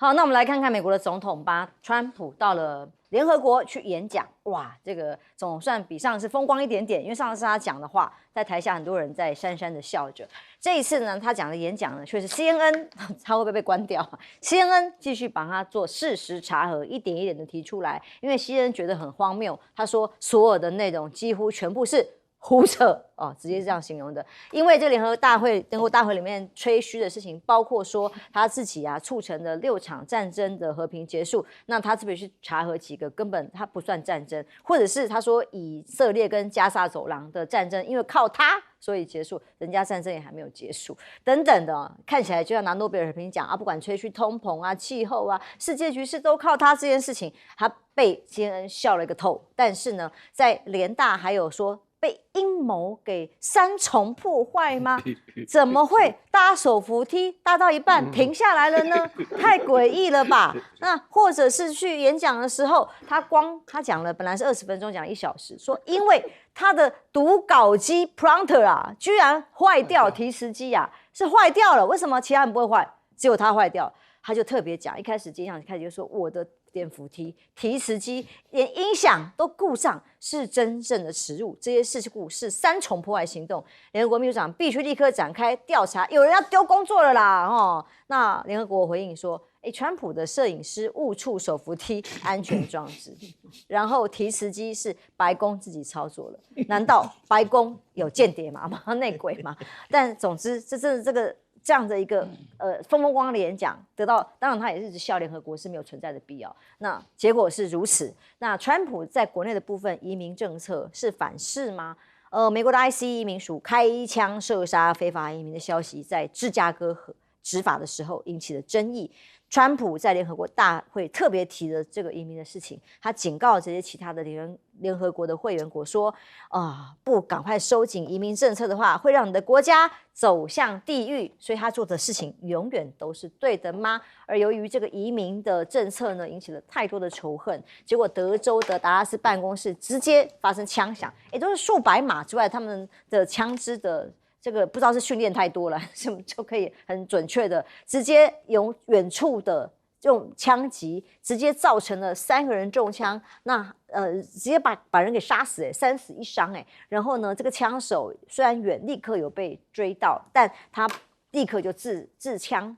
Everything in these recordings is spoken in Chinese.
好，那我们来看看美国的总统吧。川普到了联合国去演讲，哇，这个总算比上次风光一点点，因为上次他讲的话，在台下很多人在讪讪的笑着。这一次呢，他讲的演讲呢，却是 CNN， 他会不会被关掉？CNN 继续帮他做事实查核，一点一点的提出来，因为 CNN 觉得很荒谬，他说所有的内容几乎全部是胡扯哦，直接是这样形容的。因为这联合国大会里面吹嘘的事情，包括说他自己促成了6场战争的和平结束。那他特别去查核几个根本他不算战争，或者是他说以色列跟加沙走廊的战争，因为靠他所以结束，人家战争也还没有结束，等等的，看起来就要拿诺贝尔和平奖不管吹嘘通膨气候世界局势都靠他这件事情，他被 CNN 笑了一个透。但是呢，在联大还有说，被阴谋给3重破坏吗？怎么会搭手扶梯搭到一半停下来了呢？太诡异了吧？那或者是去演讲的时候，他讲了本来是20分钟，讲了1小时，说因为他的读稿机 prompter 居然坏掉，提词机是坏掉了。为什么其他人不会坏，只有他坏掉？他就特别讲，一开始演讲开始就说我的电扶梯、提词机连音响都故障，是真正的耻辱。这些事故是3重破坏行动，联合国秘书长必须立刻展开调查，有人要丢工作了啦！那联合国回应说，川普的摄影师误触手扶梯安全装置，然后提词机是白宫自己操作了，难道白宫有间谍吗？内鬼吗？但总之，这样的一个风风光光的演讲得到，当然他也是一直笑联合国是没有存在的必要。那结果是如此。那川普在国内的部分移民政策是反噬吗？美国的 ICE 移民署开枪射杀非法移民的消息，在芝加哥执法的时候引起了争议。川普在联合国大会特别提了这个移民的事情，他警告这些其他的联合国的会员国说，不赶快收紧移民政策的话，会让你的国家走向地狱。所以他做的事情永远都是对的吗？而由于这个移民的政策呢，引起了太多的仇恨，结果德州的达拉斯办公室直接发生枪响，都是数百码之外，他们的枪支的这个不知道是训练太多了，就可以很准确的直接由远处的用枪击，直接造成了3个人中枪，那直接把人给杀死，3死1伤然后呢，这个枪手虽然远，立刻有被追到，但他立刻就自枪。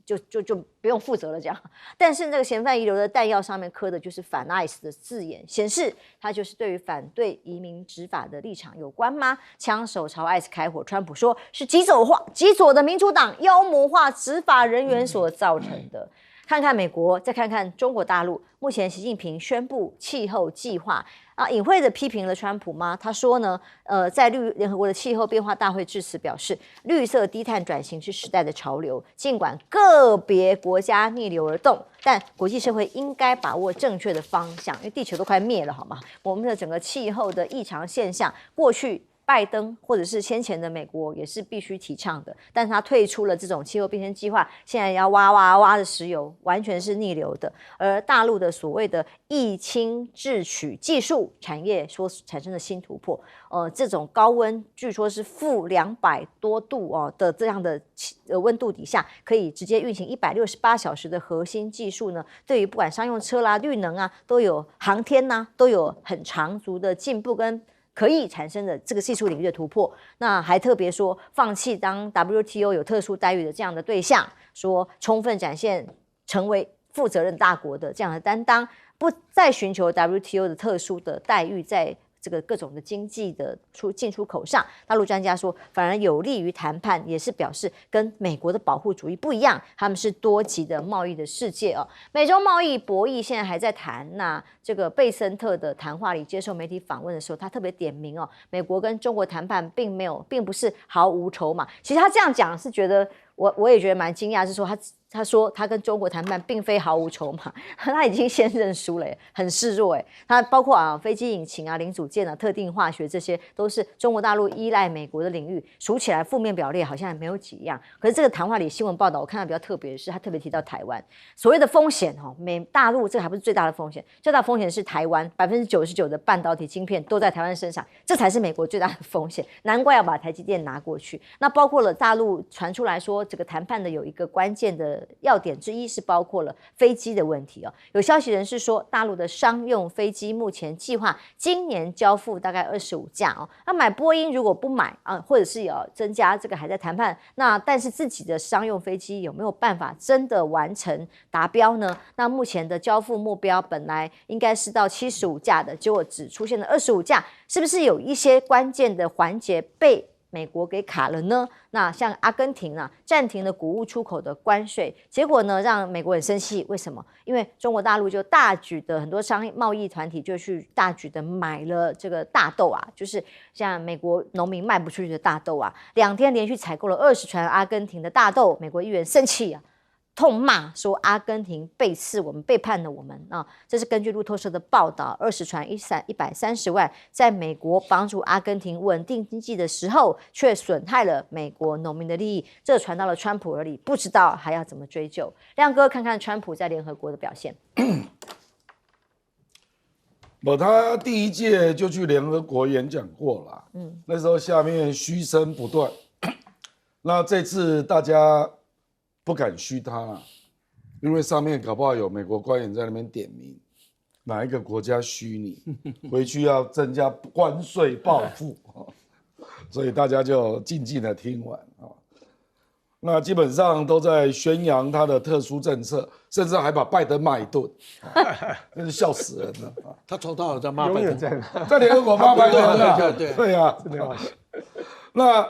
就不用负责了这样，但是那个嫌犯遗留的弹药上面刻的就是反 ICE 的字眼，显示他就是对于反对移民执法的立场有关吗？枪手朝 ICE 开火，川普说是极左的民主党妖魔化执法人员所造成的。看看美国，再看看中国大陆，目前习近平宣布气候计划隐晦的批评了川普吗？他说呢，在联合国的气候变化大会致辞表示，绿色低碳转型是时代的潮流，尽管个别国家逆流而动，但国际社会应该把握正确的方向，因为地球都快灭了，好吗？我们的整个气候的异常现象，过去拜登或者是先前的美国也是必须提倡的，但是他退出了这种气候变迁计划，现在要挖的石油完全是逆流的。而大陆的所谓的液氢制取技术产业说产生了新突破，这种高温据说是-200多度的这样的温度底下，可以直接运行168小时的核心技术呢，对于不管商用车啦、绿能都有航天都有很长足的进步跟可以产生的这个技术领域的突破。那还特别说放弃当 WTO 有特殊待遇的这样的对象，说充分展现成为负责任大国的这样的担当，不再寻求 WTO 的特殊的待遇，在这个各种的经济的进出口上，大陆专家说反而有利于谈判，也是表示跟美国的保护主义不一样，他们是多极的贸易的世界美中贸易博弈现在还在谈。那这个贝森特的谈话里接受媒体访问的时候，他特别点名美国跟中国谈判并不是毫无筹码。其实他这样讲是觉得我也觉得蛮惊讶，是说他说他跟中国谈判并非毫无筹码，他已经先认输了很示弱他包括飞机引擎零组件特定化学，这些都是中国大陆依赖美国的领域，数起来负面表列好像也没有几样。可是这个谈话里新闻报道我看到比较特别的是，他特别提到台湾所谓的风险大陆这个还不是最大的风险，最大的风险是台湾99%的半导体晶片都在台湾身上，这才是美国最大的风险，难怪要把台积电拿过去。那包括了大陆传出来说这个谈判的有一个关键的要点之一是包括了飞机的问题哦。有消息人士说，大陆的商用飞机目前计划今年交付大概25架哦。那买波音如果不买啊，或者是有增加，这个还在谈判。那但是自己的商用飞机有没有办法真的完成达标呢？那目前的交付目标本来应该是到75架的，结果只出现了25架，是不是有一些关键的环节被美国给卡了呢？那像阿根廷啊，暂停了谷物出口的关税，结果呢让美国很生气。为什么？因为中国大陆就大举的很多贸易团体就去大举的买了这个大豆啊，就是像美国农民卖不出去的大豆啊，2天连续采购了20船阿根廷的大豆，美国议员生气啊。痛骂说阿根廷背刺我们，背叛了我们啊！这是根据路透社的报道，20船130万，在美国帮助阿根廷稳定经济的时候，却损害了美国农民的利益。这传到了川普耳里，不知道还要怎么追究。亮哥，看看川普在联合国的表现。他第一届就去联合国演讲过了，那时候下面嘘声不断。那这次大家不敢嘘他了，因为上面搞不好有美国官员在那边点名，哪一个国家嘘你，回去要增加关税报复，所以大家就静静的听完啊。那基本上都在宣扬他的特殊政策，甚至还把拜登骂一顿，真是笑死人了。他从头到尾在骂拜登，在联合国骂拜登啊，对啊，真的。那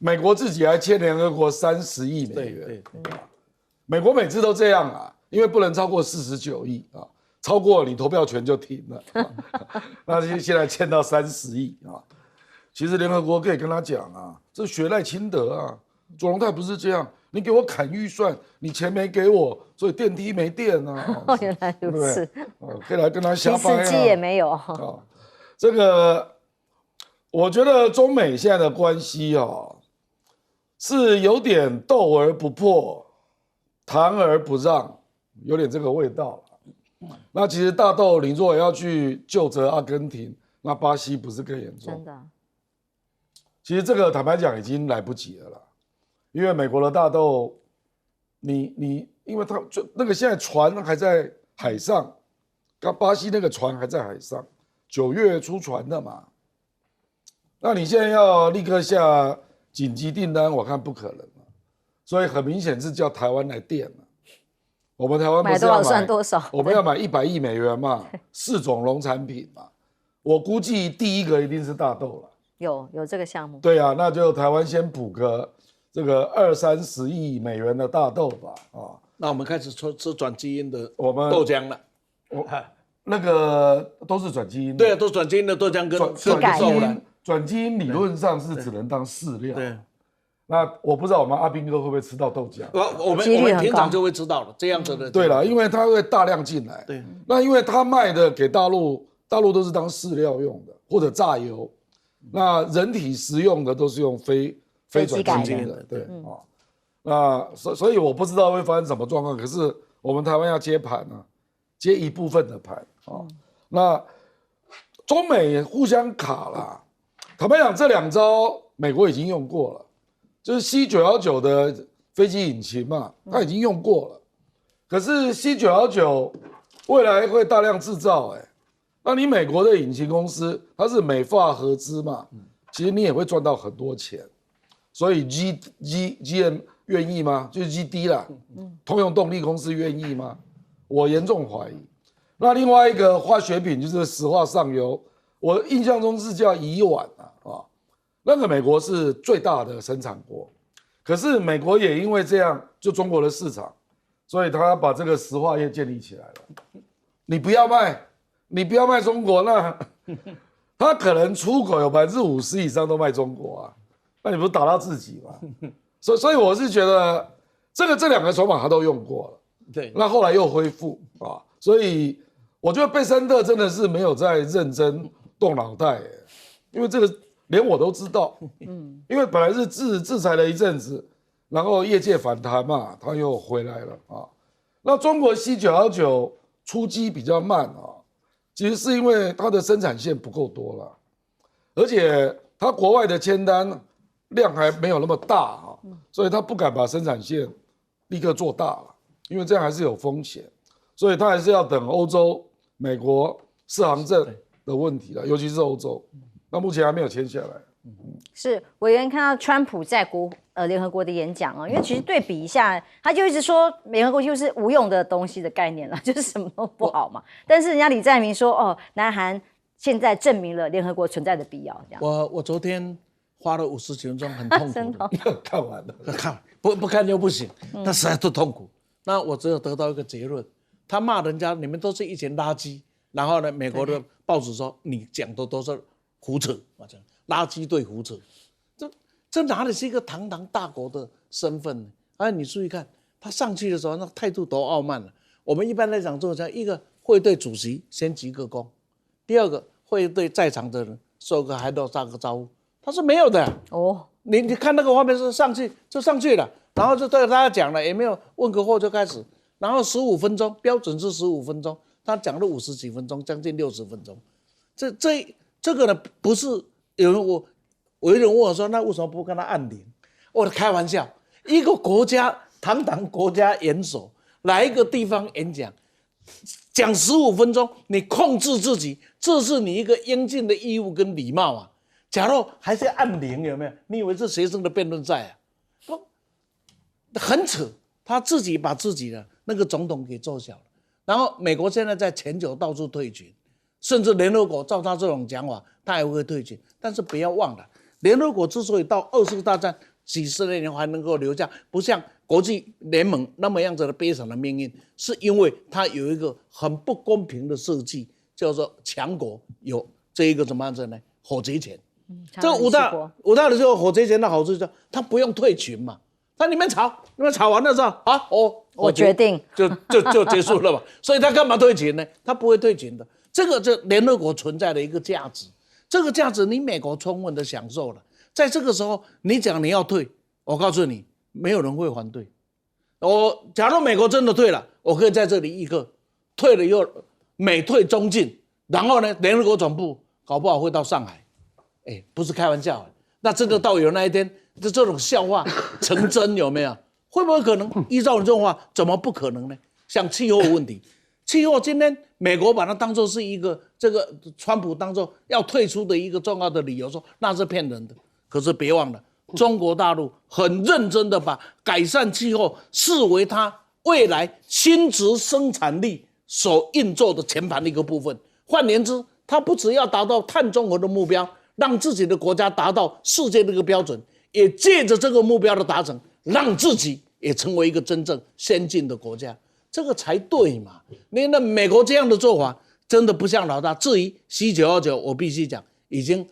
美国自己还欠联合国30亿美元，美国每次都这样啊，因为不能超过49亿啊，超过你投票权就停了。那现在欠到30亿啊，其实联合国可以跟他讲啊，这血赖清德啊，左荣泰不是这样，你给我砍预算，你钱没给我，所以电梯没电啊。哦，原来如此，可以来跟他瞎掰啊。司机也没有这个我觉得中美现在的关系是有点斗而不破，谈而不让，有点这个味道。那其实大豆，你如果要去救责阿根廷，那巴西不是更严重？真的。其实这个坦白讲已经来不及了啦，因为美国的大豆，因为它就那个现在船还在海上，巴西那个船还在海上，9月出船的嘛。那你现在要立刻下紧急订单，我看不可能了，所以很明显是叫台湾来垫了。我们台湾不是要买多少算多少，我们要买100亿美元嘛，4种农产品嘛，我估计第一个一定是大豆了。有这个项目。对啊，那就台湾先补个这个20-30亿美元的大豆吧，那我们开始吃转基因的豆浆了。那个都是转基因的。对啊，都是转基因的豆浆跟转基因理论上是只能当饲料。对。那我不知道我们阿兵哥会不会吃到豆浆？我们平常就会知道了这样子的。对了，因为它会大量进来。对。那因为它卖的给大陆都是当饲料用的，或者榨油。那人体食用的都是用非转基因的。对那所以我不知道会发生什么状况，可是我们台湾要接盘啊，接一部分的盘那中美互相卡啦。坦白讲，这2招美国已经用过了，就是 C919 的飞机引擎嘛，它已经用过了。可是 C919 未来会大量制造，那你美国的引擎公司它是美法合资嘛，其实你也会赚到很多钱。所以 GM 愿意吗？就是 GD 啦，通用动力公司愿意吗？我严重怀疑。那另外一个化学品就是石化上游，我印象中是叫乙烷那个美国是最大的生产国，可是美国也因为这样，就中国的市场，所以他把这个石化业建立起来了。你不要卖中国，那他可能出口有50%以上都卖中国啊，那你不是打到自己吗？所以我是觉得这2个筹码他都用过了，对，那后来又恢复所以我觉得贝森特真的是没有在认真动脑袋，因为这个连我都知道，因为本来是制裁了一阵子，然后业界反弹嘛，他又回来了那中国 C919 出击比较慢其实是因为它的生产线不够多了，而且它国外的签单量还没有那么大所以他不敢把生产线立刻做大了，因为这样还是有风险，所以他还是要等欧洲、美国4行政的问题了，尤其是欧洲，那目前还没有签下来。是委员看到川普在联合国的演讲因为其实对比一下，他就一直说联合国就是无用的东西的概念了，就是什么都不好嘛。但是人家李在明说，南韩现在证明了联合国存在的必要。这样，我昨天花了50几分钟，很痛苦的看完了，不看就不行，那实在都痛苦。那我只有得到一个结论，他骂人家你们都是一群垃圾，然后呢，美国的报纸说你讲的都是胡扯，垃圾对胡扯，这哪里是一个堂堂大国的身份呢？你注意看，他上去的时候那态度多傲慢了。我们一般来讲，就是一个会对主席先鞠个躬，第二个会对在场的人说个还都打个招呼，他是没有的你看那个画面是上去就上去了，然后就对大家讲了，也没有问个话就开始，然后15分钟，标准是15分钟，他讲了50几分钟，将近60分钟。这个呢，不是有人问我说，那为什么不跟他按铃？我开玩笑，一个国家堂堂国家元首来一个地方演讲，讲15分钟，你控制自己，这是你一个应尽的义务跟礼貌啊。假如还是按铃，有没有？你以为是学生的辩论赛啊？不，很扯，他自己把自己的那个总统给做小了。然后美国现在在全球到处退群，甚至联合国照他这种讲法，他也会退群。但是不要忘了，联合国之所以到20次大战几十年还能够留下，不像国际联盟那么样子的悲惨的命运，是因为它有一个很不公平的设计，叫做强国有这一个怎么样子呢？火贼权。这个五大的这个火贼权的好处就是他不用退群嘛，他你们吵完了之后我决定就结束了嘛，所以他干嘛退群呢？他不会退群的。这个就联合国存在的一个价值，这个价值你美国充分的享受了。在这个时候，你讲你要退，我告诉你，没有人会反对。假如美国真的退了，我可以在这里一个退了以后，美退中进，然后呢，联合国总部搞不好会到上海。不是开玩笑，那真的到有那一天，这种笑话成真有没有？会不会可能？依照你这种话，怎么不可能呢？像气候问题，气候今天美国把它当作是一个这个川普当作要退出的一个重要的理由，说那是骗人的。可是别忘了，中国大陆很认真的把改善气候视为它未来新质生产力所运作的前盘的一个部分。换言之，它不只要达到碳中和的目标，让自己的国家达到世界的一个标准，也借着这个目标的达成，让自己也成为一个真正先进的国家，这个才对嘛。那美国这样的做法真的不像老大。至于 C929，我必须讲，已经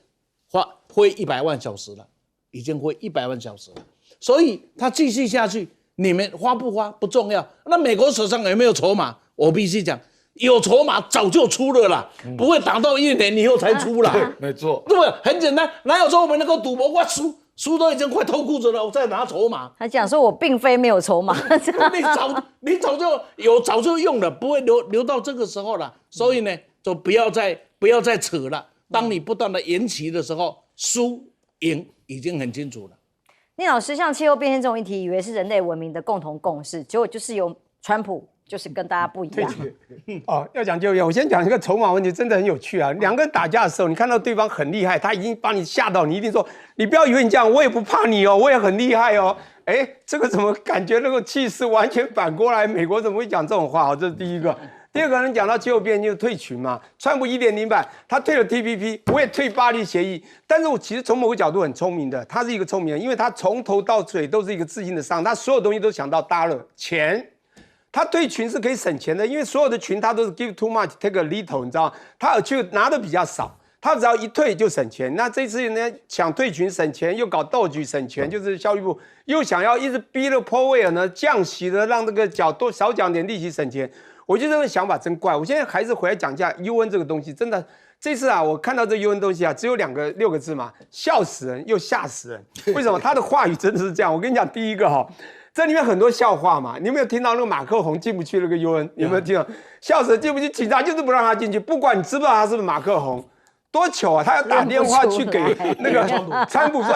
飞100万小时了，已经飞100万小时了。所以他继续下去，你们花不花不重要。那美国手上有没有筹码？我必须讲，有筹码早就出了啦，不会等到1年以后才出啦。对，没错，对不对？很简单，哪有说我们能够赌博？我输都已经快脱裤子了，我再拿筹码。他讲说我并非没有筹码，你早就有，早就用了，不会留到这个时候了。所以呢，就不要再扯了。当你不断的延期的时候，输赢已经很清楚了。聂老师，像气候变迁这种议题，以为是人类文明的共同共识，结果就是由川普。就是跟大家不一样要讲就业，我先讲一个筹码问题，真的很有趣啊。两个人打架的时候，你看到对方很厉害，他已经把你吓到，你一定说你不要以为你这样，我也不怕你哦，我也很厉害哦。这个怎么感觉那个气势完全反过来？美国怎么会讲这种话？这是第一个。第二个人讲到气候变迁就是退群嘛，川普1.0版，他退了 TPP， 我也退巴黎协议。但是我其实从某个角度很聪明的，他是一个聪明人，因为他从头到尾都是一个自信的商，他所有东西都想到dollar钱。他退群是可以省钱的，因为所有的群他都是 give too much take a little， 你知道吗？他去拿的比较少，他只要一退就省钱。那这次呢，想退群省钱，又搞斗局省钱，就是效率部又想要一直逼了鲍威尔呢降息的，让这个多少缴点利息省钱。我觉得这个想法真怪。我现在还是回来讲一下 UN 这个东西，真的这次啊，我看到这 UN 东西啊，只有6个字嘛，笑死人又吓死人。为什么？他的话语真的是这样。我跟你讲，第一个哈。这里面很多笑话嘛，你有没有听到那个马克宏进不去那个 UN？ 有没有听到？笑死，进不去，警察就是不让他进去，不管你知不知道他是不是马克宏，多糗啊！他要打电话去给那个川普说：“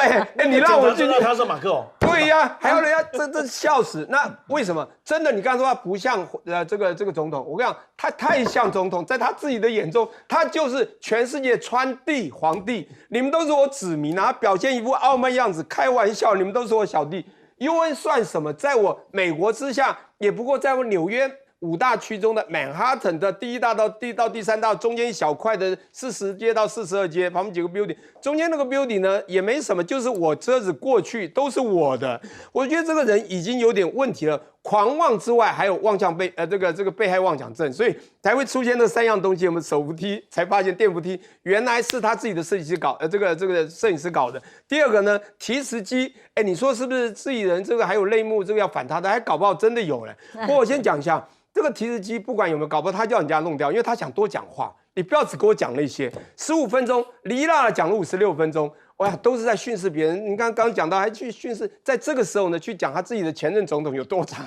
你让我进去。”他是马克宏，对对呀，还要人家这笑死。那为什么？真的，你刚刚说他不像这个总统，我跟你讲，他太像总统，在他自己的眼中，他就是全世界川地皇帝，你们都是我子民啊，表现一副傲慢样子，开玩笑，你们都是我小弟。UN 算什么？在我美国之下，也不过在我纽约5大区中的曼哈顿的第1大道到第3道中间一小块的40街到42街，旁边几个 building， 中间那个 building 呢也没什么，就是我车子过去都是我的。我觉得这个人已经有点问题了，狂妄之外还有妄想这个被害妄想症，所以才会出现那3样东西。我们手扶梯才发现电扶梯原来是他自己的设计师搞，这个摄影师搞的。第二个呢，提词机，你说是不是自己人？这个还有类目，这个要反他的，还搞不好真的有了。不过我先讲一下。这个提词机不管有没有搞不好，他叫人家弄掉，因为他想多讲话。你不要只给我讲那些，15分钟，哩啦啦讲了56分钟，哇，都是在训斥别人。你刚讲到还去训斥，在这个时候呢，去讲他自己的前任总统有多差，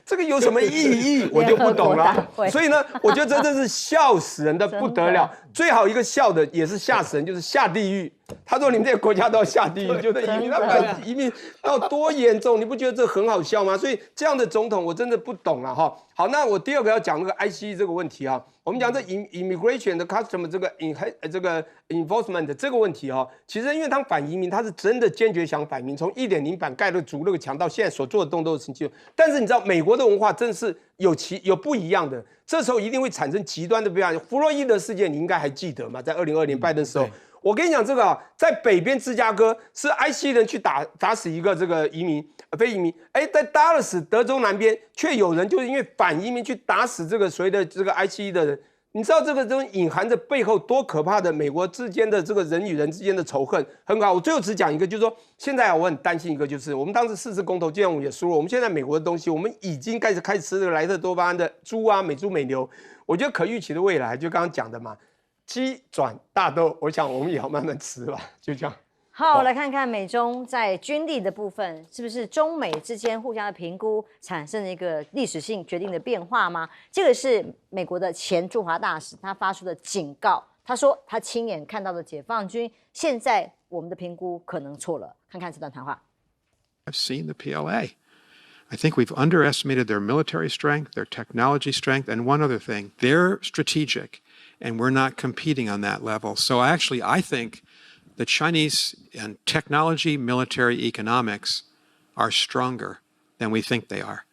这个有什么意义？我就不懂了。所以呢，我觉得这真是笑死人的不得了。最好一个笑的也是吓死人，就是下地狱。他说你们这些国家都要下地狱，就是移民，他把移民到多严重，你不觉得这很好笑吗？所以这样的总统我真的不懂了哈。好，那我第二个要讲那个 ICE 这个问题啊，我们讲这 immigration 的 custom 这个 enforcement 这个问题哈，其实因为他们反移民，他是真的坚决想反移民，从1.0版盖了筑那个墙到现在所做的动都是成绩。但是你知道美国的文化真的是有不一样的，这时候一定会产生极端的变化。弗洛伊德事件你应该还记得嘛，在2020年拜登的时候。我跟你讲，这个啊，在北边芝加哥是 IC 人去打死一个这个非移民，在达拉斯德州南边却有人就是因为反移民去打死这个所谓的这个 IC 的人，你知道这个东西隐含着背后多可怕的美国之间的这个人与人之间的仇恨，很好。我最后只讲一个，就是说现在我很担心一个，就是我们当时4次公投，既然我们也输了，我们现在美国的东西，我们已经开始吃这个莱特多巴胺的猪啊、美猪美牛，我觉得可预期的未来，就刚刚讲的嘛。鸡转大豆，我想我们也要慢慢吃吧，就这样。好，来看看美中在军力的部分，是不是中美之间互相的评估产生了一个历史性决定的变化吗？这个是美国的前驻华大使他发出的警告，他说他亲眼看到的解放军，现在我们的评估可能错了。看看这段谈话。I've seen the PLA. I think we've underestimated their military strength, their technology strength, and one other thing, they're strategic. And we're not competing on that level. So actually, I think the Chinese in technology, military, economics are stronger than we think they are.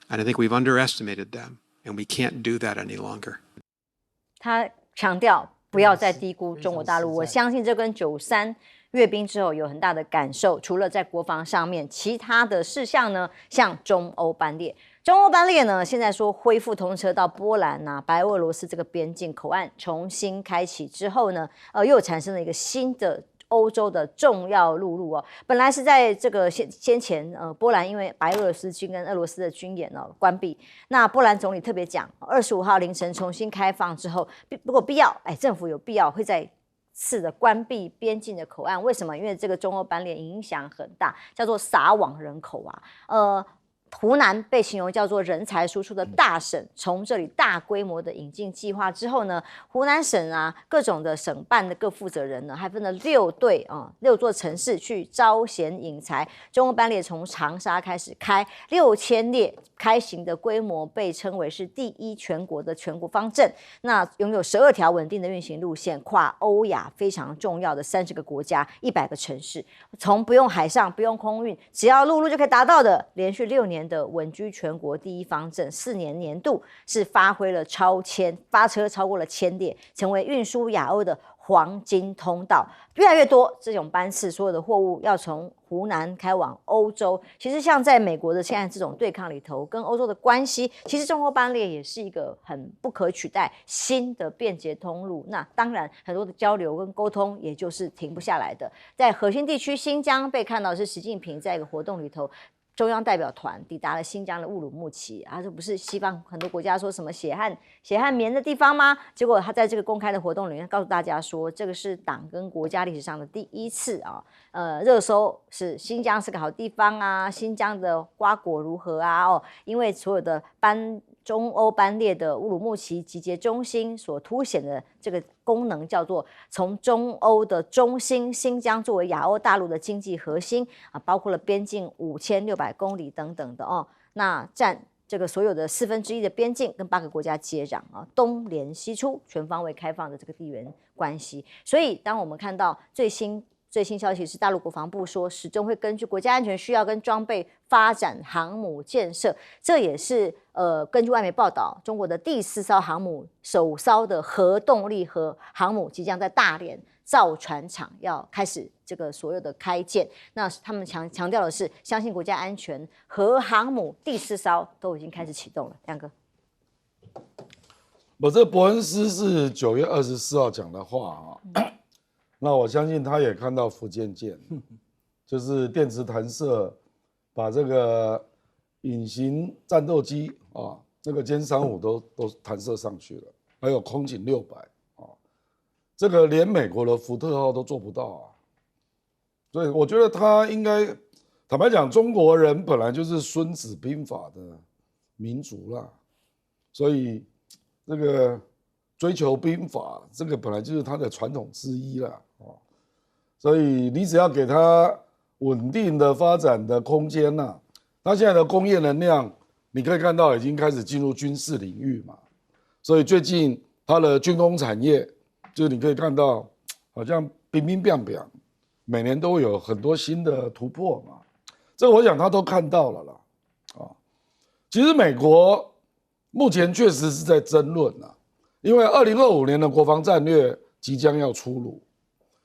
And I think we've underestimated them, and we can't do that any longer. 他强调不要再低估中国大陆，我相信这跟93阅兵之后有很大的感受。除了在国防上面，其他的事项呢，像中欧班列。中欧班列呢，现在说恢复通车到波兰白俄罗斯这个边境口岸重新开启之后呢，又产生了一个新的欧洲的重要陆路哦。本来是在这个先前波兰因为白俄罗斯军跟俄罗斯的军演关闭，那波兰总理特别讲，25号凌晨重新开放之后，如果必要，政府有必要会在次的关闭边境的口岸。为什么？因为这个中欧班列影响很大，叫做撒网人口啊。湖南被形容叫做人才输出的大省，从这里大规模的引进计划之后呢，湖南省各种的省办的各负责人呢，还分了6队6座城市去招贤引才。中欧班列从长沙开始开6000列，开行的规模被称为是第1全国的全国方阵。那拥有12条稳定的运行路线，跨欧亚非常重要的30个国家，100个城市，从不用海上不用空运，只要陆路就可以达到的，连续6年的稳居全国第1方阵，4年年度是发挥了发车超过了1000列，成为运输亚欧的黄金通道。越来越多这种班次，所有的货物要从湖南开往欧洲。其实像在美国的现在这种对抗里头，跟欧洲的关系，其实中欧班列也是一个很不可取代新的便捷通路。那当然很多的交流跟沟通也就是停不下来的。在核心地区新疆被看到是习近平在一个活动里头，中央代表团抵达了新疆的乌鲁木齐，这不是西方很多国家说什么血汗棉的地方吗？结果他在这个公开的活动里面告诉大家说，这个是党跟国家历史上的第1次热搜是新疆是个好地方新疆的瓜果如何因为所有的中欧班列的乌鲁木齐集结中心所凸显的这个功能，叫做从中欧的中心新疆作为亚欧大陆的经济核心啊，包括了边境5600公里等等的哦，那占这个所有的1/4的边境，跟8个国家接壤啊，东连西出，全方位开放的这个地缘关系。所以，当我们看到最新消息是，大陆国防部说，始终会根据国家安全需要跟装备发展航母建设。这也是根据外媒报道，中国的第4艘航母首艘的核动力和航母即将在大连造船厂要开始这个所有的开建。那他们强调的是，相信国家安全，核航母第4艘都已经开始启动了。亮哥，我这伯恩斯是9月24号讲的话啊。那我相信他也看到福建舰，就是电磁弹射，把这个隐形战斗机啊，那个歼35都弹射上去了，还有空警600啊，这个连美国的福特号都做不到啊。所以我觉得他应该，坦白讲，中国人本来就是孙子兵法的民族啦，所以这个追求兵法，这个本来就是他的传统之一啦。所以你只要给他稳定的发展的空间呐，他现在的工业能量，你可以看到已经开始进入军事领域嘛。所以最近他的军工产业，就是你可以看到，好像乒乒乓乓，每年都有很多新的突破嘛。这我想他都看到了啦。其实美国目前确实是在争论啊，因为2025年的国防战略即将要出炉。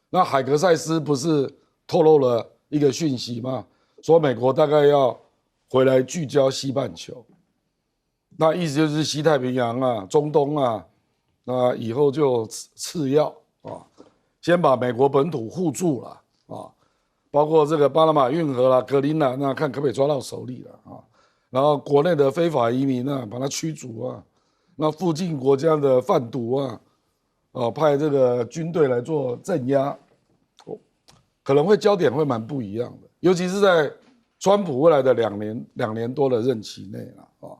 那海格塞斯不是透露了一个讯息吗？说美国大概要回来聚焦西半球，那意思就是西太平洋啊、中东啊，那以后就次要啊，先把美国本土护住了啊，包括这个巴拿马运河啦、格陵兰啊，看可不可以抓到手里了啊，然后国内的非法移民啊，把它驱逐啊，那附近国家的贩毒啊。派这个军队来做镇压，可能会焦点会蛮不一样的，尤其是在川普未来的两年多的任期内了。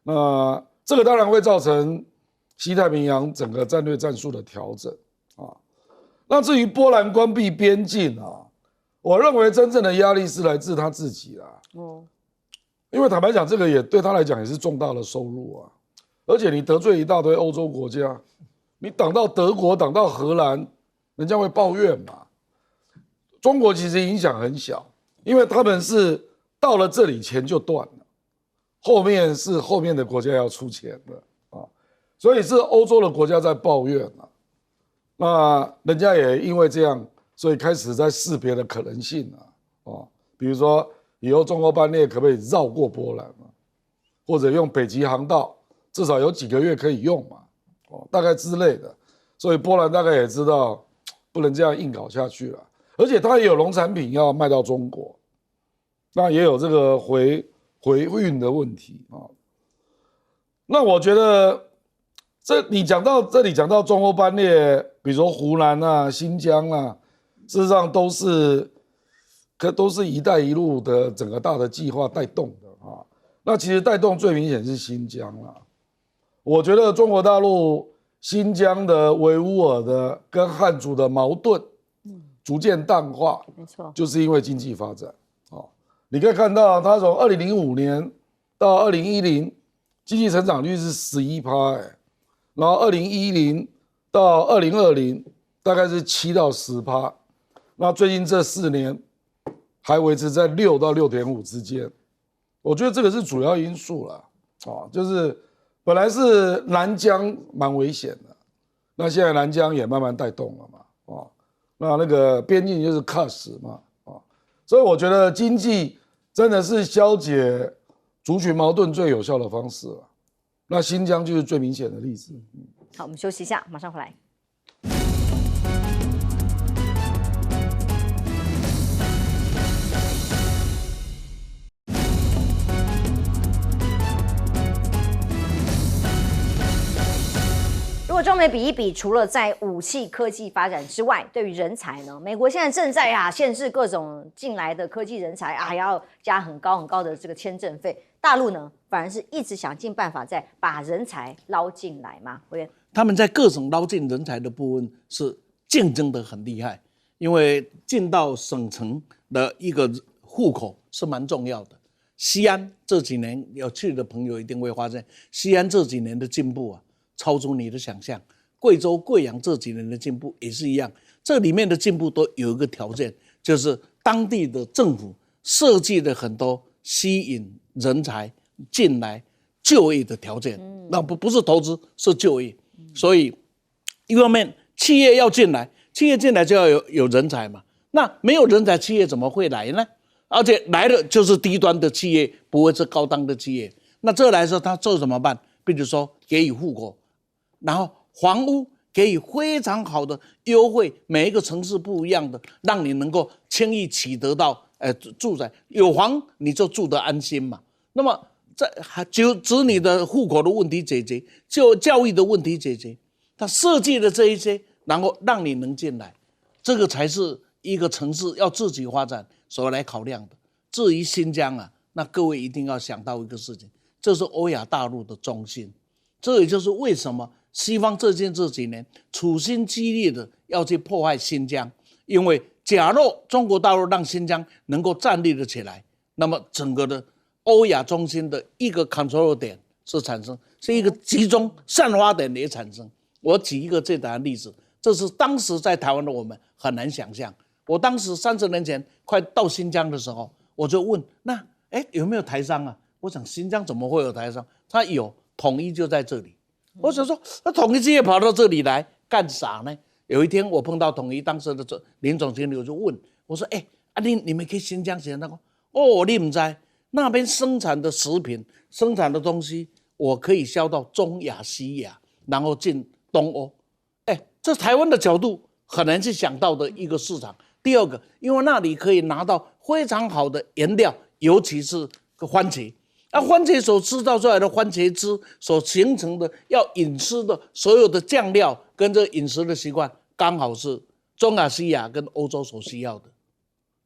那这个当然会造成西太平洋整个战略战术的调整啊。那至于波兰关闭边境啊，我认为真正的压力是来自他自己啦。因为坦白讲，这个也对他来讲也是重大的收入啊，而且你得罪一大堆欧洲国家。你挡到德国，挡到荷兰，人家会抱怨嘛。中国其实影响很小，因为他们是到了这里钱就断了，后面是后面的国家要出钱的啊，所以是欧洲的国家在抱怨啊。那人家也因为这样，所以开始在识别的可能性啊，比如说以后中欧班列可不可以绕过波兰啊，或者用北极航道，至少有几个月可以用嘛。大概之类的，所以波兰大概也知道不能这样硬搞下去了，而且它也有农产品要卖到中国，那也有这个回运的问题啊。那我觉得这里讲到中欧班列，比如说湖南啊、新疆啊，事实上都是一带一路的整个大的计划带动的啊。那其实带动最明显是新疆啦。我觉得中国大陆新疆的维吾尔的跟汉族的矛盾，逐渐淡化，没错，就是因为经济发展。你可以看到，它从2005年到2010，经济成长率是11%，然后2010到2020大概是7到10%，那最近这4年还维持在6到6.5之间。我觉得这个是主要因素啦，就是。本来是南疆蛮危险的，那现在南疆也慢慢带动了嘛，那个边境就是卡死嘛，所以我觉得经济真的是消解族群矛盾最有效的方式了。那新疆就是最明显的例子。好，我们休息一下，马上回来。中美比一比，除了在武器科技发展之外，对于人才呢，美国现在正在限制各种进来的科技人才还要加很高的这个签证费。大陆呢，反而是一直想尽办法在把人才捞进来嘛。委员，他们在各省捞进人才的部分是竞争得很厉害，因为进到省城的一个户口是蛮重要的。西安这几年有去的朋友一定会发现，西安这几年的进步超出你的想象。贵州、贵阳这几年的进步也是一样，这里面的进步都有一个条件，就是当地的政府设计了很多吸引人才进来就业的条件，那不是投资，是就业。所以一方面企业要进来，企业进来就要有人才嘛，那没有人才，企业怎么会来呢？而且来的就是低端的企业，不会是高档的企业。那这来说，他做怎么办？比如说给予户口，然后房屋给予非常好的优惠，每一个城市不一样的，让你能够轻易取得到住宅，有房你就住得安心嘛。那么子女的户口的问题解决，就教育的问题解决，他设计的这一些，然后让你能进来，这个才是一个城市要自己发展所来考量的。至于新疆那各位一定要想到一个事情，这是欧亚大陆的中心，这也就是为什么西方这几年处心积虑的要去破坏新疆，因为假若中国大陆让新疆能够站立了起来，那么整个的欧亚中心的一个 control 点是产生，是一个集中散发点也产生。我举一个最简单的例子，这是当时在台湾的我们很难想象。我当时30年前快到新疆的时候，我就问有没有台商我想新疆怎么会有台商？他有，统一就在这里。我想说，那统一企业跑到这里来干啥呢？有一天我碰到统一当时的林总经理，我就问我说：“你们去新疆写那个？你不知道那边生产的食品、生产的东西，我可以销到中亚、西亚，然后进东欧。这台湾的角度很难去想到的一个市场。第二个，因为那里可以拿到非常好的原料，尤其是番茄。番茄所制造出来的番茄汁所形成的要饮吃的所有的酱料跟这饮食的习惯，刚好是中亚、西亚跟欧洲所需要的。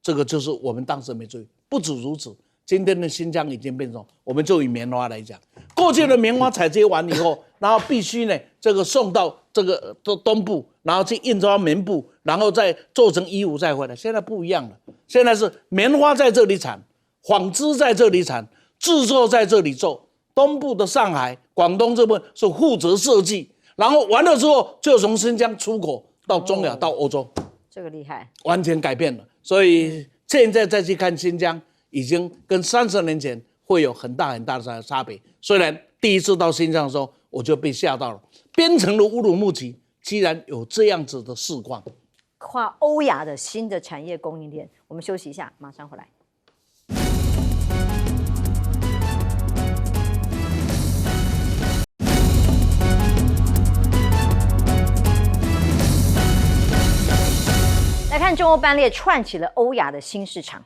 这个就是我们当时没注意。不止如此，今天的新疆已经变成，我们就以棉花来讲，过去的棉花采集完以后，然后必须呢这个送到这个东部，然后去印刷棉布，然后再做成衣服再回来。现在不一样了，现在是棉花在这里产，纺织在这里产，制作在这里做。东部的上海、广东这边是负责设计，然后完了之后就从新疆出口到中亚、到欧洲，这个厉害，完全改变了。所以现在再去看新疆，已经跟30年前会有很大的差别。虽然第一次到新疆的时候，我就被吓到了，边城的乌鲁木齐居然有这样子的市况，跨欧亚的新的产业供应链。我们休息一下，马上回来。来看中欧班列串起了欧亚的新市场。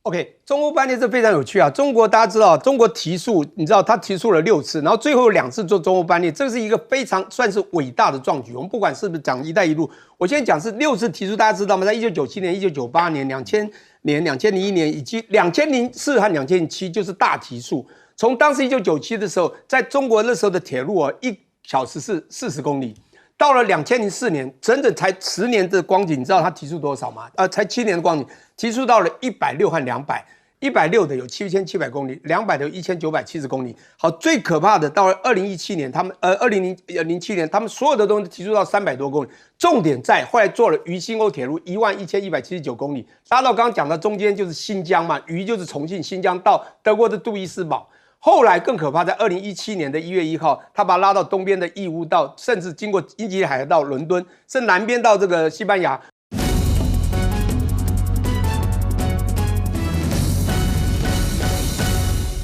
OK， 中欧班列这非常有趣啊！中国大家知道，中国提速，你知道他提速了6次，然后最后2次做中欧班列，这是一个非常算是伟大的壮举。我们不管是不是讲“一带一路”，我现在讲是6次提速，大家知道吗？在1997年、1998年、2000年、2001年以及2004和2007就是大提速。从当时1997的时候，在中国那时候的铁路1小时是40公里。到了2004年，整整才10年的光景，你知道它提速多少吗？才7年的光景，提速到了160和200，160的有7700公里，200的有1970公里。好，最可怕的到了2017年，他们2007年，他们所有的东西提速到300多公里。重点在后来做了渝新欧铁路11179公里，拉到刚刚讲的中间就是新疆嘛，渝就是重庆，新疆到德国的杜伊斯堡。后来更可怕，在2017年的1月1号，他把它拉到东边的义乌，到甚至经过英吉利海峡到伦敦，甚至南边到这个西班牙。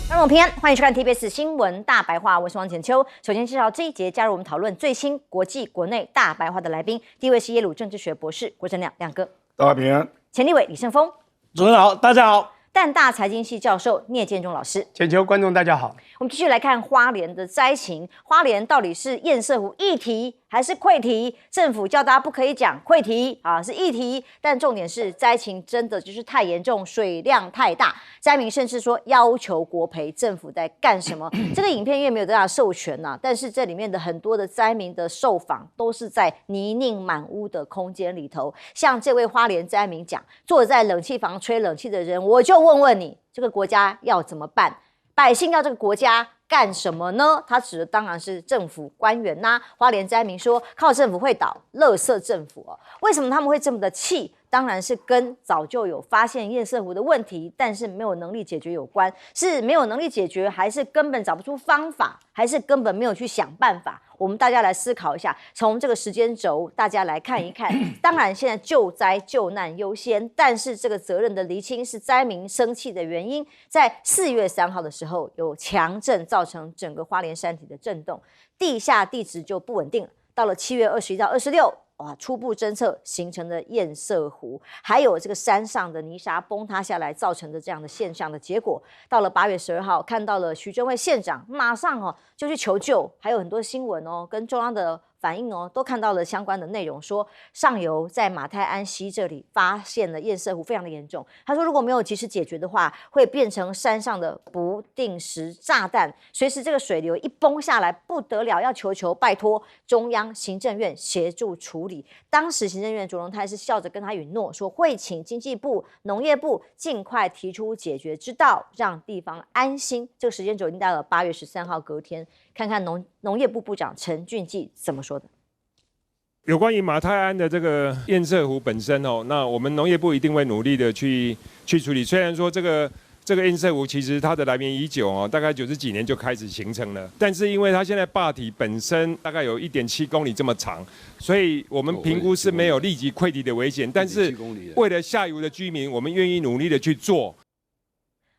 观众平安，欢迎收看 TBS 新闻大白话，我是王浅秋。首先介绍这一节加入我们讨论最新国际国内大白话的来宾，第一位是耶鲁政治学博士郭正亮亮哥，大家平安。前立委李胜峰，主持人好，大家好。淡大财经系教授聂建中老师。全球观众大家好，我们继续来看花莲的灾情。花莲到底是堰塞湖议题还是溃堤？政府叫大家不可以讲溃堤啊，是议题，但重点是灾情真的就是太严重，水量太大。灾民甚至说要求国赔，政府在干什么？这个影片因为没有得到授权呐，但是这里面的很多的灾民的受访都是在泥泞满屋的空间里头。像这位花莲灾民讲，坐在冷气房吹冷气的人，我就问问你，这个国家要怎么办？百姓要这个国家干什么呢？他指的当然是政府官员呐。花莲灾民说，靠政府会倒，垃圾政府哦。为什么他们会这么的气？当然是跟早就有发现堰塞湖的问题，但是没有能力解决有关。是没有能力解决，还是根本找不出方法，还是根本没有去想办法？我们大家来思考一下，从这个时间轴，大家来看一看。当然，现在救灾救难优先，但是这个责任的厘清是灾民生气的原因。在4月3号的时候，有强震造成整个花莲山体的震动，地下地质就不稳定了。到了7月21到26。哇！初步侦测形成的堰塞湖，还有这个山上的泥沙崩塌下来造成的这样的现象的结果，到了8月12号，看到了徐榛蔚县长马上就去求救，还有很多新闻跟中央的反应都看到了相关的内容，说上游在马太安溪这里发现了堰塞湖非常的严重。他说如果没有及时解决的话，会变成山上的不定时炸弹，随时这个水流一崩下来不得了，要求拜托中央行政院协助处理。当时行政院卓荣泰是笑着跟他允诺说，会请经济部、农业部尽快提出解决之道，让地方安心。这个时间轴已经到了8月13号隔天，看看农业部部长陈俊记怎么说的。有关于马太安的这个堰塞湖本身那我们农业部一定会努力的去处理。虽然说这个堰塞湖其实它的来源已久大概90几年就开始形成了，但是因为它现在坝体本身大概有1.7公里这么长，所以我们评估是没有立即溃堤的危险。但是为了下游的居民，我们愿意努力的去做。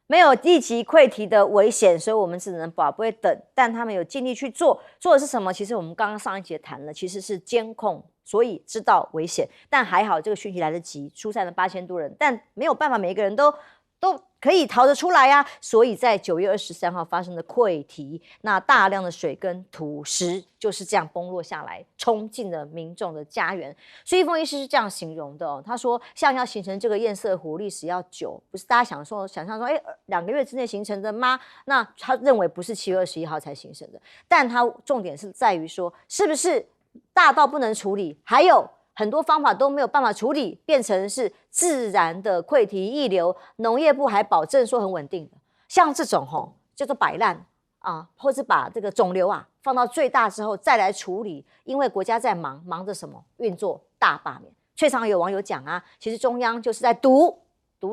没有立即溃堤的危险，所以我们只能不会等。但他们有尽力去做的是什么？其实我们刚刚上一节谈了，其实是监控，所以知道危险。但还好这个讯息来得及，疏散了8000多人，但没有办法每一个人都可以逃得出来啊！所以在9月23号发生的溃堤，那大量的水跟土石就是这样崩落下来，冲进了民众的家园。苏一峰医师是这样形容的他说，像要形成这个堰塞湖，历史要久，不是大家想象说2个月之内形成的吗？那他认为不是7月21号才形成的，但他重点是在于说，是不是大到不能处理，还有很多方法都没有办法处理，变成是自然的溃堤溢流。农业部还保证说很稳定的，像这种叫做摆烂或是把这个肿瘤放到最大之后再来处理，因为国家在忙着什么？运作大罢免。确常有网友讲其实中央就是在赌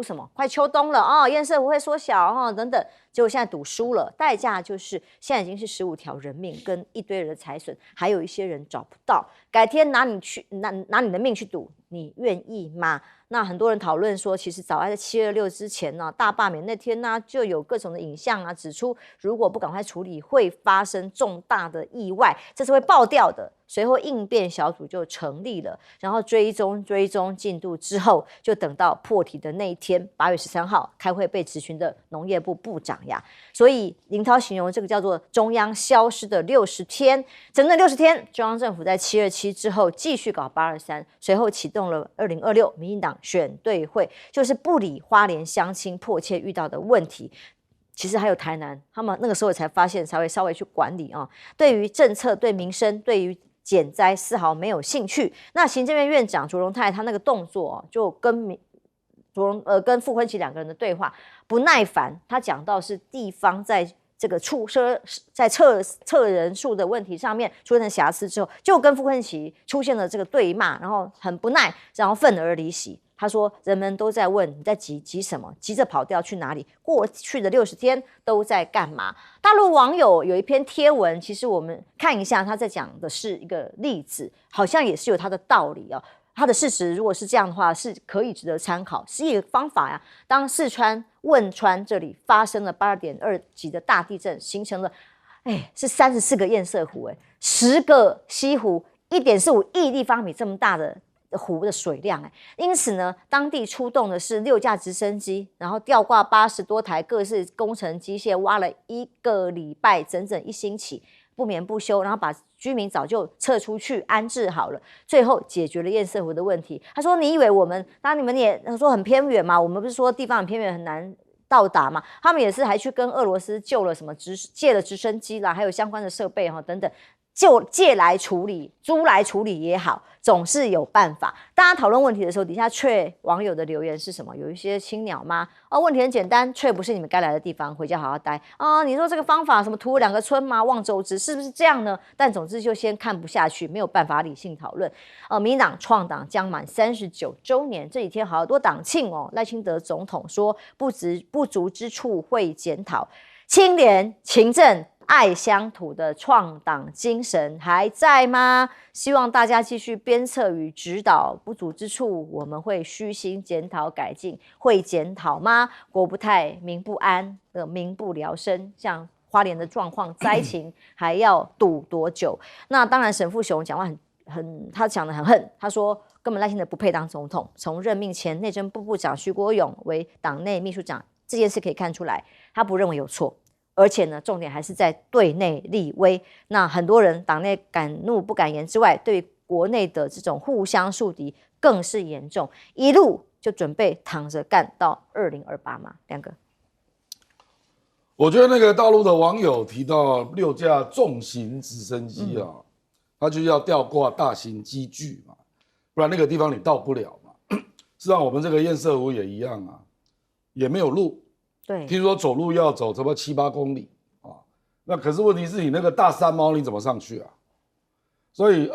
什么？快秋冬了堰塞湖会缩小等等，结果现在赌输了，代价就是现在已经是15条人命跟一堆人的财损，还有一些人找不到。改天拿你的命去赌，你愿意吗？那很多人讨论说，其实早在7月6之前大罢免那天就有各种的影像指出，如果不赶快处理，会发生重大的意外，这是会爆掉的。随后应变小组就成立了，然后追踪进度之后，就等到破题的那一天，8月13号开会被质询的农业部部长呀。所以林涛形容这个叫做中央消失的60天，整整60天，中央政府在727之后继续搞823，随后启动了2026民进党选对会，就是不理花莲乡亲迫切遇到的问题。其实还有台南，他们那个时候才发现，才会稍微去管理对于政策、对民生、对于减灾丝毫没有兴趣。那行政院院长卓荣泰他那个动作就跟傅昆萁2个人的对话不耐烦，他讲到是地方在这个测人数的问题上面出现瑕疵之后，就跟傅昆萁出现了这个对骂，然后很不耐，然后愤而离席。他说人们都在问你在急什么，急着跑掉去哪里，过去的60天都在干嘛。大陆网友有一篇贴文，其实我们看一下，他在讲的是一个例子，好像也是有他的道理他的事实如果是这样的话，是可以值得参考，是一个方法呀。当四川汶川这里发生了8.2级的大地震，形成了是34个堰塞湖10个西湖，1.45亿立方米这么大的湖的水量因此呢，当地出动的是6架直升机，然后吊挂80多台各式工程机械，挖了1个礼拜，整整1星期，不眠不休，然后把居民早就撤出去安置好了，最后解决了堰塞湖的问题。他说：“你以为我们，当然你们也说很偏远嘛，我们不是说地方很偏远很难到达嘛？他们也是还去跟俄罗斯救了什么借了直升机啦，还有相关的设备等等。”就借来处理，租来处理也好，总是有办法。大家讨论问题的时候，底下却网友的留言是什么？有一些青鸟妈问题很简单，却不是你们该来的地方，回家好好待你说这个方法什么图2个村吗？望周知是不是这样呢？但总之就先看不下去，没有办法理性讨论。民党创党将满39周年，这几天好多党庆赖清德总统说不足之处会检讨，清廉勤政爱乡土的创党精神还在吗？希望大家继续鞭策与指导，不足之处我们会虚心检讨改进。会检讨吗？国不泰，民不安，民不聊生。像花莲的状况，灾情还要赌多久？那当然，沈富雄讲话他讲得很恨，他说根本赖清德不配当总统。从任命前内政部部长徐国勇为党内秘书长这件事可以看出来，他不认为有错。而且呢，重点还是在对内立威。那很多人党内敢怒不敢言之外，对国内的这种互相树敌更是严重，一路就准备躺着干到2028嘛。亮哥，我觉得那个大陆的网友提到6架重型直升机它就要吊挂大型机具嘛，不然那个地方你到不了嘛。事实上，我们这个堰塞湖也一样也没有路。对，听说走路要走差不多7、8公里那可是问题是你那个大山猫你怎么上去所以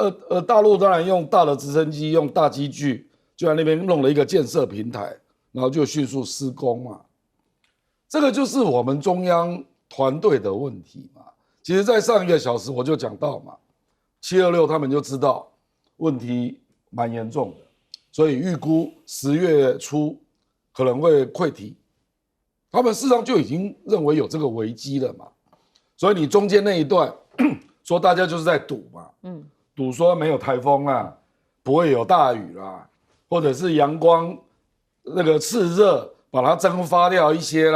大陆当然用大的直升机，用大机具，就在那边弄了一个建设平台，然后就迅速施工嘛。这个就是我们中央团队的问题嘛。其实，在上1个小时我就讲到嘛，726他们就知道问题蛮严重的，所以预估10月初可能会溃堤。他们事实上就已经认为有这个危机了嘛，所以你中间那一段说大家就是在赌嘛，赌说没有台风不会有大雨或者是阳光那个炽热把它蒸发掉一些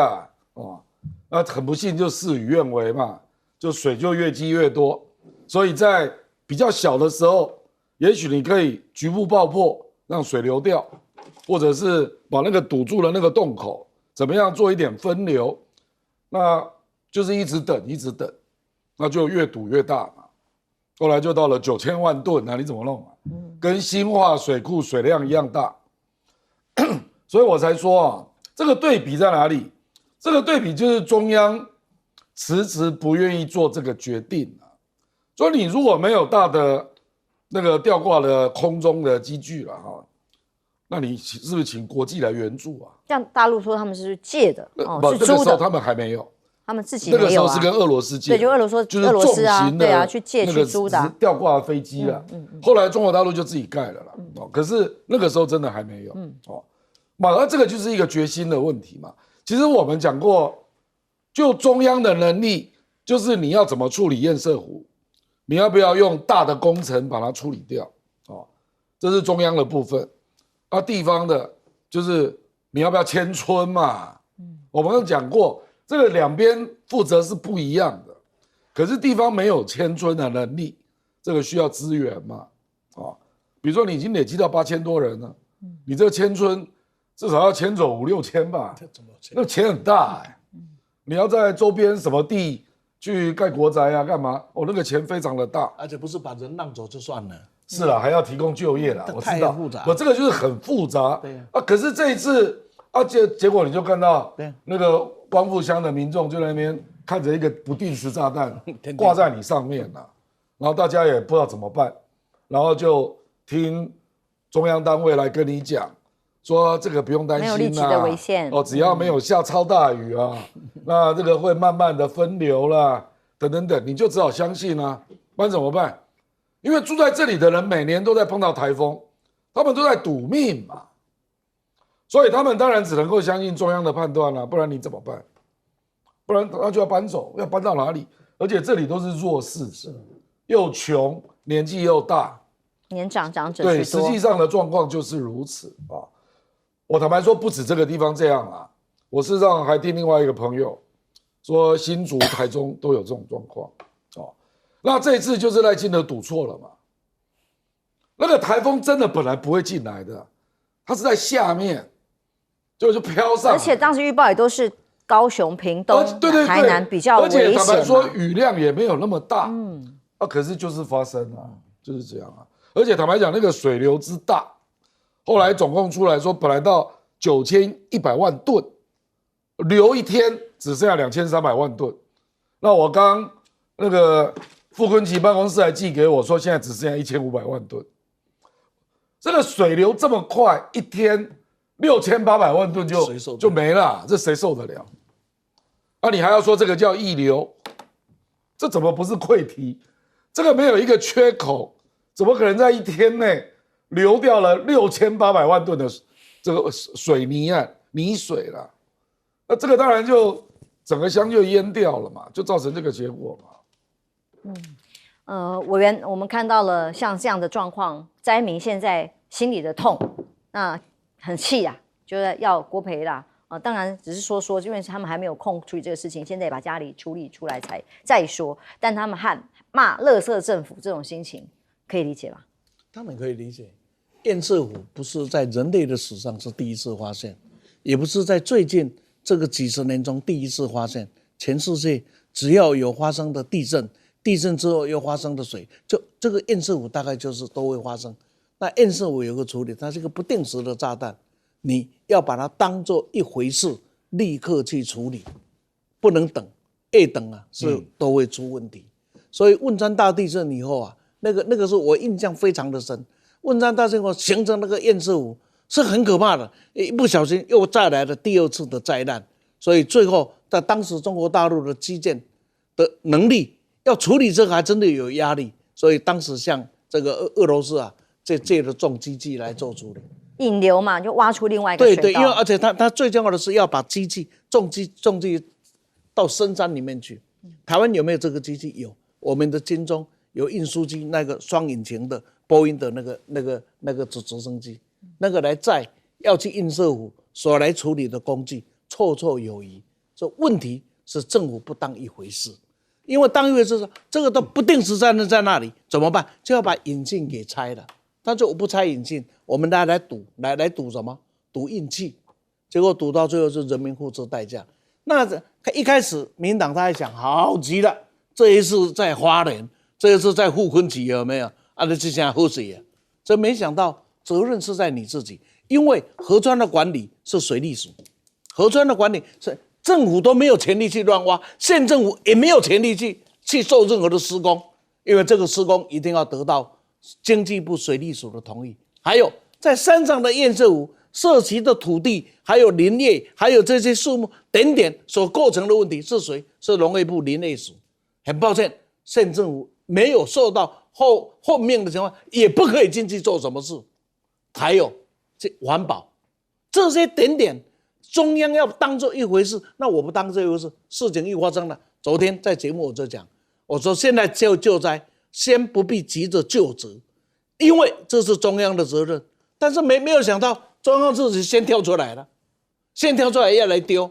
那很不幸就事与愿违嘛，就水就越积越多，所以在比较小的时候，也许你可以局部爆破让水流掉，或者是把那个堵住了那个洞口。怎么样做一点分流？那就是一直等，那就越堵越大嘛。后来就到了9000万吨，那你怎么弄跟新化水库水量一样大，所以我才说这个对比在哪里？这个对比就是中央迟迟不愿意做这个决定所以你如果没有大的那个吊挂的空中的机具了那你是不是请国际来援助像大陆说他们是借的是租的，那个时候他们还没有，他们自己没有那个时候是跟俄罗斯借，对，就俄罗斯对去借去租的吊挂的飞机后来中国大陆就自己盖了可是那个时候真的还没有那这个就是一个决心的问题嘛。其实我们讲过，就中央的能力，就是你要怎么处理堰塞湖，你要不要用大的工程把它处理掉这是中央的部分。地方的就是你要不要迁村嘛？我们有讲过，这个两边负责是不一样的，可是地方没有迁村的能力，这个需要资源嘛？比如说你已经累积到8000多人了，你这个迁村至少要迁走5、6千吧？那钱很大你要在周边什么地去盖国宅干嘛？那个钱非常的大，而且不是把人让走就算了。是啦，还要提供就业啦，我知道。复杂，这个就是很复杂。对可是这一次结果你就看到那个光复乡的民众就在那边看着一个不定时炸弹挂在你上面然后大家也不知道怎么办，然后就听中央单位来跟你讲说这个不用担心没有立即的危险只要没有下超大雨那这个会慢慢的分流啦，等等等，你就只好相信不然怎么办？因为住在这里的人每年都在碰到台风，他们都在赌命嘛，所以他们当然只能够相信中央的判断不然你怎么办？不然他就要搬走，要搬到哪里？而且这里都是弱势者，又穷，年纪又大，年长长者对，居多。实际上的状况就是如此啊。我坦白说，不止这个地方这样啊，我事实上还听另外一个朋友说，新竹、台中都有这种状况哦。那这一次就是赖清德赌错了嘛。那个台风真的本来不会进来的，它是在下面，就飘上来。而且当时预报也都是高雄、屏东、对台南比较危险嘛。而且坦白说，雨量也没有那么大。可是就是发生了，就是这样啊。而且坦白讲，那个水流之大，后来总共出来说，本来到9100万吨，流一天只剩下2300万吨。那我刚那个傅昆萁办公室还寄给我说，现在只剩下1500万吨。这个水流这么快，一天6800万吨就没了，这谁受得了？啊，你还要说这个叫溢流，这怎么不是溃堤？这个没有一个缺口，怎么可能在一天内流掉了6800万吨的这个水泥啊、泥水啦？那这个当然就整个乡就淹掉了嘛，就造成这个结果嘛。委员，我们看到了像这样的状况，灾民现在心里的痛，那很气啊，就是要国赔啦。当然只是说，因为他们还没有空处理这个事情，现在也把家里处理出来再说。但他们骂垃圾政府这种心情，可以理解吧？当然可以理解。堰塞湖不是在人类的史上是第一次发现，也不是在最近这个几十年中第一次发现。全世界只要有发生的地震，地震之后又发生的水，就这个堰塞湖大概就是都会发生。那堰塞湖有个处理，它是一个不定时的炸弹，你要把它当作一回事，立刻去处理，不能等，越等啊是都会出问题。所以汶川大地震以后啊，那个是我印象非常的深。汶川大地震后形成那个堰塞湖是很可怕的，一不小心又再来了第二次的灾难。所以最后在当时中国大陆的基建的能力要处理这个还真的有压力，所以当时像这个俄罗斯啊，借了重机器来做处理，引流嘛，就挖出另外一个水道。对，因为而且它最重要的是要把重机到深山里面去。台湾有没有这个机器？有，我们的金钟有运输机，那个双引擎的波音的那个直升机，那个来载要去堰塞湖所来处理的工具。绰绰有余，这问题是政府不当一回事，因为当一回事这个都不定时在那里怎么办？就要把引进给拆了。他就不拆引进，我们来赌什么？赌运气，结果赌到最后是人民付出代价。那一开始民进党他还想好极了，这一次在花莲，这一次在傅昆萁有没有？这之前喝水啊，这没想到责任是在你自己，因为河川的管理是水利署。河川的管理是政府都没有权利去乱挖，县政府也没有权利去做任何的施工，因为这个施工一定要得到经济部水利署的同意。还有在山上的堰塞湖涉及的土地，还有林业，还有这些树木等等所构成的问题是谁？是农业部林业署。很抱歉，县政府没有受到后面的情况，也不可以进去做什么事。还有这环保这些等等。中央要当做一回事，那我不当这一回事，事情一发生了。昨天在节目我就讲，我说现在救灾，先不必急着就责，因为这是中央的责任。但是没有想到中央自己先跳出来了，先跳出来要来丢，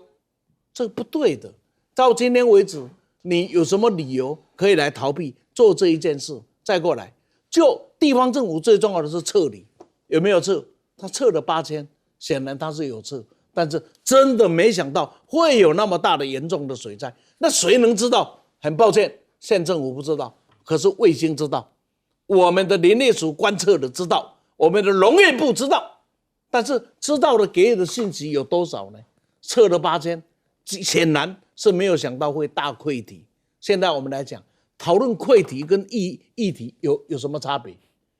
这不对的。到今天为止，你有什么理由可以来逃避做这一件事？再过来，就地方政府最重要的是撤离，有没有撤？他撤了8000，显然他是有撤。但是真的没想到会有那么大的严重的水灾，那谁能知道？很抱歉，县政府不知道，可是卫星知道，我们的林业署观测的知道，我们的农业部知道，但是知道的给予的信息有多少呢？测了8000，显然是没有想到会大溃堤。现在我们来讲，讨论溃堤跟议题有什么差别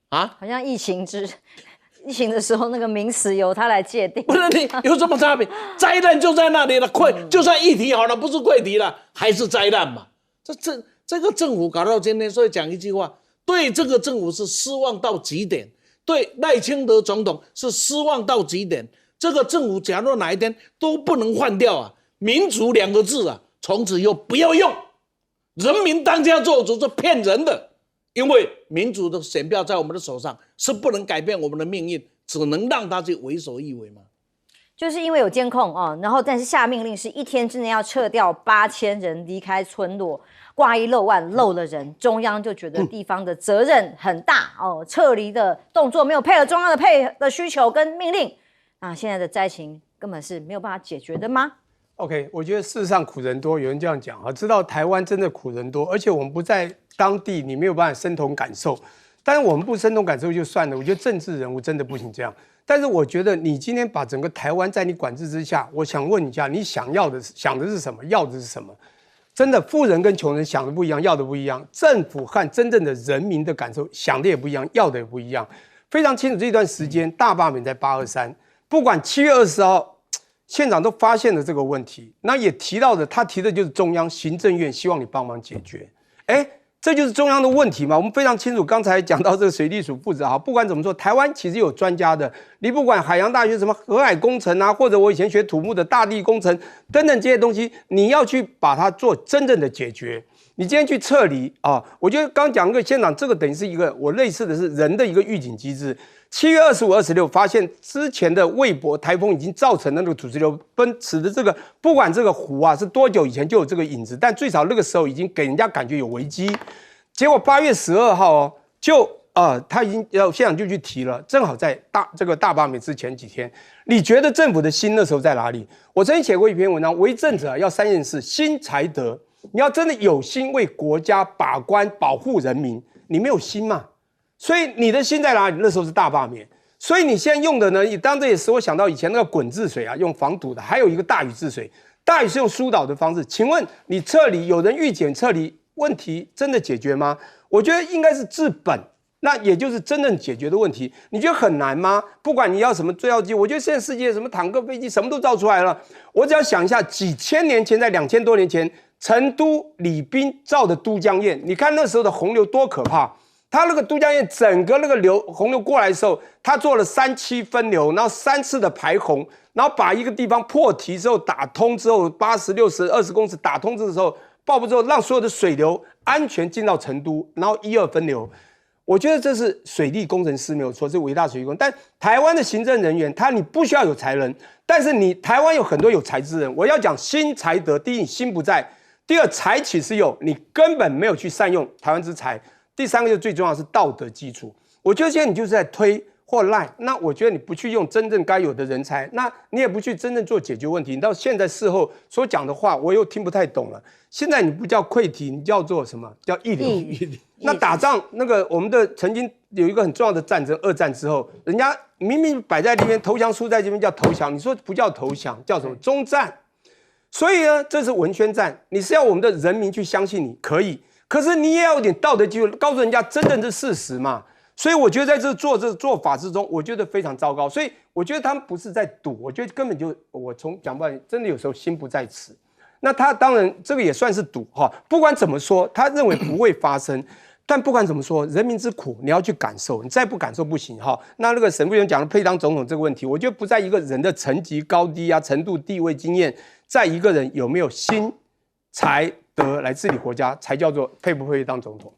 啊？好像疫情的时候，那个名词由他来界定，不是你有什么差别？灾难就在那里了，就算议题好了，不是溃堤了，还是灾难嘛？这个政府搞到今天，所以讲一句话，对这个政府是失望到极点，对赖清德总统是失望到极点。这个政府假如哪一天都不能换掉啊，民主2个字啊，从此以后不要用，人民当家做主是骗人的，因为民主的选票在我们的手上，是不能改变我们的命运，只能让他去为所欲为嘛。就是因为有监控哦，然后但是下命令是1天之内要撤掉8000人离开村落，挂一漏万漏了人，中央就觉得地方的责任很大哦，撤离的动作没有配合中央的配合的需求跟命令，那现在的灾情根本是没有办法解决的吗？ OK， 我觉得事实上苦人多，有人这样讲啊，知道台湾真的苦人多，而且我们不在当地，你没有办法身同感受。但是我们不身同感受就算了，我觉得政治人物真的不行这样。但是我觉得你今天把整个台湾在你管制之下，我想问一下，你想的是什么？要的是什么？真的，富人跟穷人想的不一样，要的不一样。政府和真正的人民的感受想的也不一样，要的也不一样。非常清楚，这段时间大罢免在823，不管7月20号。县长都发现了这个问题，那也提到的，他提的就是中央行政院希望你帮忙解决。这就是中央的问题嘛？我们非常清楚，刚才讲到这个水利署负责哈，不管怎么说，台湾其实有专家的，你不管海洋大学什么河海工程啊，或者我以前学土木的大地工程等等这些东西，你要去把它做真正的解决。你今天去撤离啊，我觉得刚讲一个县长，这个等于是一个我类似的是人的一个预警机制。7月25、26发现之前的魏博台风已经造成了那个土石流奔驰的这个，不管这个湖啊是多久以前就有这个影子，但最少那个时候已经给人家感觉有危机。结果8月12号哦，他已经县长就去提了，正好在大罢免之前几天。你觉得政府的心那时候在哪里？我曾经写过一篇文章，为政者要3件事：心才德。你要真的有心为国家把关保护人民，你没有心嘛？所以你的心在哪里？那时候是大罢免。所以你现在用的呢？当这也使我想到以前那个滚治水啊，用防堵的，还有一个大禹治水。大禹是用疏导的方式。请问你撤离，有人预检撤离，问题真的解决吗？我觉得应该是治本，那也就是真正解决的问题。你觉得很难吗？不管你要什么最要机，我觉得现在世界什么坦克、飞机什么都造出来了。我只要想一下，几千年前，在2000多年前，成都李冰造的都江堰，你看那时候的洪流多可怕。他那个都江堰整个那个洪流过来的时候，他做了3期分流，然后3次的排洪，然后把一个地方破堤之后打通之后，80、60、20公尺打通之后，爆破之后，让所有的水流安全进到成都，然后1、2分流。我觉得这是水利工程师没有错，是伟大水利工程。但台湾的行政人员，你不需要有才能，但是台湾有很多有才之人。我要讲心才德，第一，你心不在；第二，才岂是有，你根本没有去善用台湾之才。第三个就最重要的是道德基础。我觉得现在你就是在推或赖，那我觉得你不去用真正该有的人才，那你也不去真正做解决问题。你到现在事后所讲的话，我又听不太懂了。现在你不叫溃堤，你叫做什么？叫溢流。那打仗那个我们的曾经有一个很重要的战争，2战之后，人家明明摆在那边投降，输在这边叫投降，你说不叫投降，叫什么？终战。所以呢，这是文宣战，你是要我们的人民去相信你可以。可是你也要有点道德基础，告诉人家真正是事实嘛。所以我觉得在这做法之中，我觉得非常糟糕。所以我觉得他们不是在赌，我觉得根本就我从讲白，真的有时候心不在此。那他当然这个也算是赌哈。不管怎么说，他认为不会发生。但不管怎么说，人民之苦你要去感受，你再不感受不行哈。那个沈副院讲的配当总统这个问题，我觉得不在一个人的层级高低啊、程度、地位、经验，在一个人有没有心才德来治理国家，才叫做配不配当总统。